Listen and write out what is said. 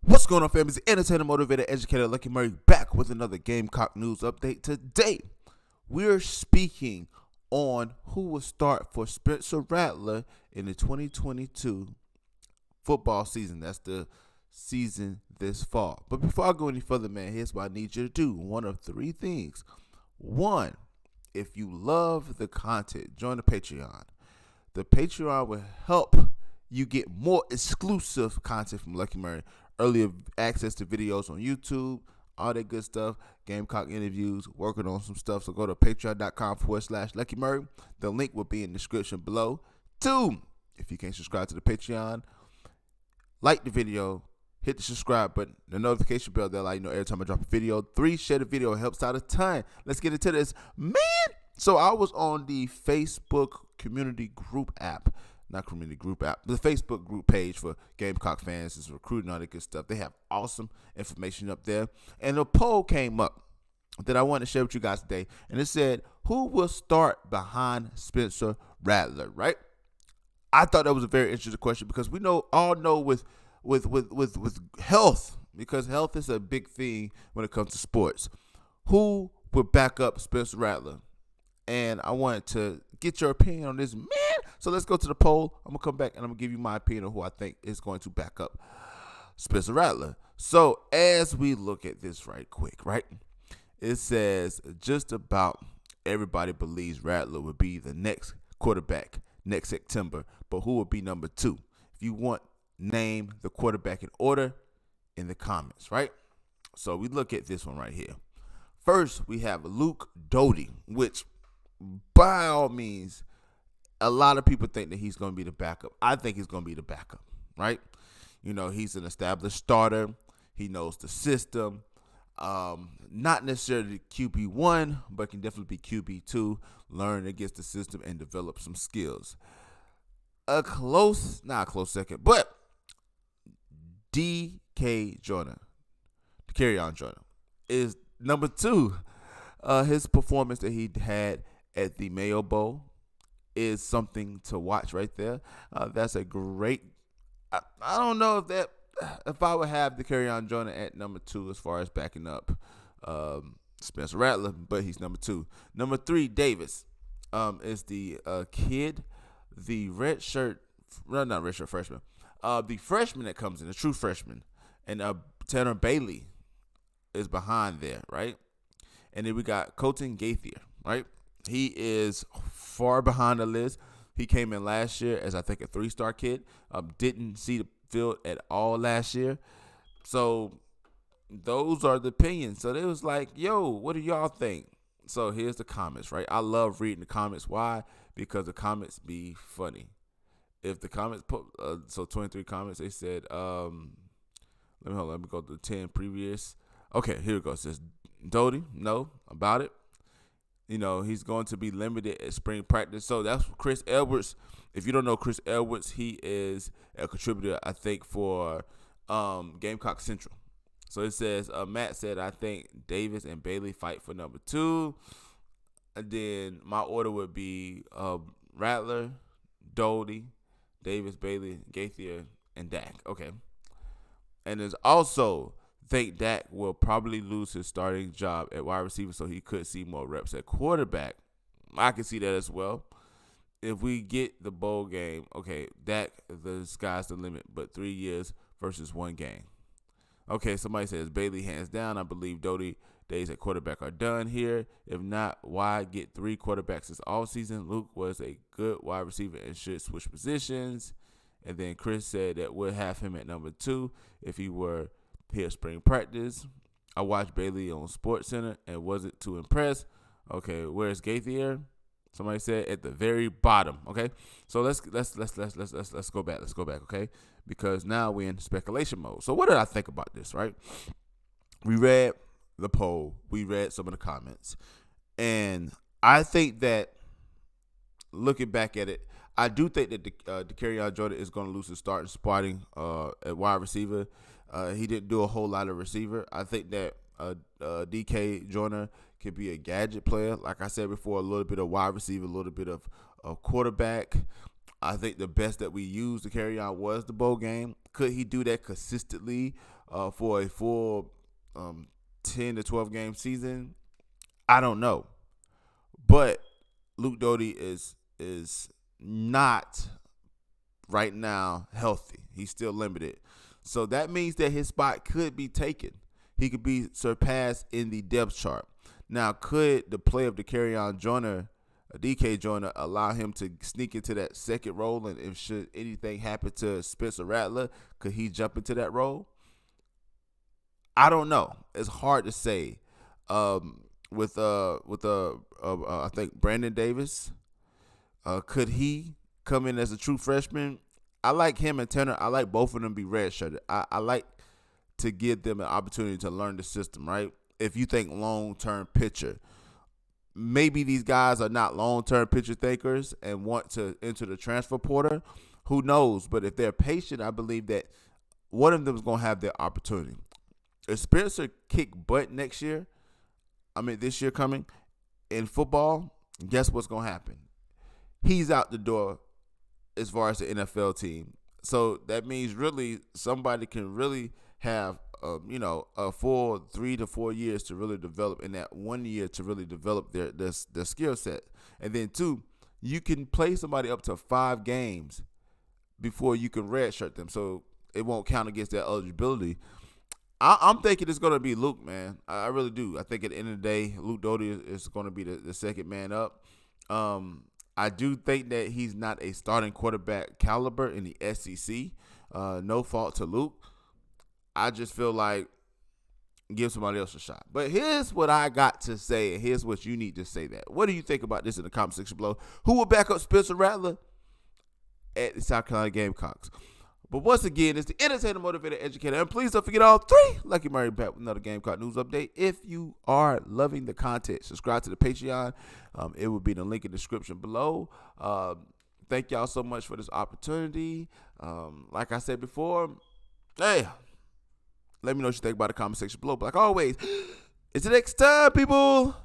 What's going on, fam? It's the entertainer, motivator, educator, Lucky Murray, back with another Gamecock news update. Today, we're speaking on who will start for Spencer Rattler in the 2022 football season. That's the season this fall. But before I go any further, man, here's what I need you to do. One of three things. One, if you love the content, join the Patreon. The Patreon will help you get more exclusive content from Lucky Murray. Earlier access to videos on YouTube, all that good stuff, Gamecock interviews, working on some stuff. So go to patreon.com/Lucky Murray. The link will be in the description below. 2, if you can't subscribe to the Patreon, like the video, hit the subscribe button, the notification bell that'll let you know every time I drop a video. 3, share the video. It helps out a ton. Let's get into this. Man, so I was on the Facebook community group app. Not community group app, the Facebook group page for Gamecock fans is recruiting, all that good stuff. They have awesome information up there. And a poll came up that I want to share with you guys today. And it said, who will start behind Spencer Rattler, right? I thought that was a very interesting question because we all know with health, because health is a big thing when it comes to sports. Who would back up Spencer Rattler? And I wanted to get your opinion on this, man. So let's go to the poll. I'm going to come back and I'm going to give you my opinion on who I think is going to back up Spencer Rattler. So as we look at this right quick, right? It says just about everybody believes Rattler would be the next quarterback next September. But who would be number 2? If you want, name the quarterback in order in the comments, right? So we look at this one right here. First, we have Luke Doty, which by all means, a lot of people think that he's going to be the backup. I think he's going to be the backup, right? You know, he's an established starter. He knows the system. Not necessarily QB1, but can definitely be QB2. Learn against the system and develop some skills. Not a close second, but DK Joyner, Carry-On Joyner, is number 2. His performance that he had at the Mayo Bowl is something to watch right there. That's a great. I don't know if I would have the Carry-On Joyner at number 2 as far as backing up Spencer Rattler, but he's number 2. Number 3, Davis, is the kid, the not red shirt freshman, the freshman that comes in, the true freshman, and Tanner Bailey is behind there, right? And then we got Colton Gaither, right? He is far behind the list. He came in last year as, I think, a 3-star kid. Didn't see the field at all last year. So those are the opinions. So they was like, yo, what do y'all think? So here's the comments, right? I love reading the comments. Why? Because the comments be funny. If the comments put, so 23 comments, they said, let me go to the 10 previous. Okay, here it goes. It says, Doty, no, about it. You know, he's going to be limited at spring practice. So that's Chris Edwards. If you don't know Chris Edwards, he is a contributor, I think, for Gamecock Central. So it says, Matt said, I think Davis and Bailey fight for number 2. And then my order would be Rattler, Doty, Davis, Bailey, Gaither, and Dak. Okay. And there's also, think Dak will probably lose his starting job at wide receiver, so he could see more reps at quarterback. I can see that as well. If we get the bowl game, okay, Dak, the sky's the limit, but 3 years versus 1 game. Okay, somebody says Bailey hands down. I believe Doty days at quarterback are done here. If not, why get 3 quarterbacks this offseason? Luke was a good wide receiver and should switch positions. And then Chris said that we'll have him at number 2 if he were here spring practice. I watched Bailey on Sports Center and wasn't too impressed. Okay, where's Gaither? Somebody said at the very bottom. Okay, so let's go back. Let's go back. Okay, because now we're in speculation mode. So what did I think about this? Right, we read the poll, we read some of the comments, and I think that looking back at it, I do think that the Carry-On Joyner is going to lose his spotting at wide receiver. He didn't do a whole lot of receiver. I think that DK Joyner could be a gadget player. Like I said before, a little bit of wide receiver, a little bit of quarterback. I think the best that we used to carry on was the bowl game. Could he do that consistently for a full 10 to 12 game season? I don't know. But Luke Doty is not right now healthy. He's still limited. So that means that his spot could be taken. He could be surpassed in the depth chart. Now, could the play of DeCarrion Joyner, DK Joyner, allow him to sneak into that second role? And if should anything happen to Spencer Rattler, could he jump into that role? I don't know. It's hard to say. With I think Brandon Davis, could he come in as a true freshman? I like him and Tanner. I like both of them to be redshirted. I like to give them an opportunity to learn the system, right? If you think long-term pitcher, maybe these guys are not long-term pitcher thinkers and want to enter the transfer portal. Who knows? But if they're patient, I believe that one of them is going to have their opportunity. If Spencer kick butt this year coming in football, guess what's going to happen? He's out the door as far as the NFL team. So that means really somebody can really have a full 3 to 4 years to really develop, in that 1 year to really develop their skill set. And then 2, you can play somebody up to 5 games before you can redshirt them, so it won't count against their eligibility. I'm thinking it's going to be Luke, man. I really do. I think at the end of the day, Luke Doty is going to be the second man up. I do think that he's not a starting quarterback caliber in the SEC. No fault to Luke. I just feel like give somebody else a shot. But here's what I got to say, and here's what you need to say that. What do you think about this in the comment section below? Who will back up Spencer Rattler at the South Carolina Gamecocks? But once again, it's the entertainer, motivator, educator. And please don't forget all 3. Lucky Murray back with another Gamecock news update. If you are loving the content, subscribe to the Patreon. It will be in the link in the description below. Thank y'all so much for this opportunity. Like I said before, hey, let me know what you think about the comment section below. But like always, until next time, people.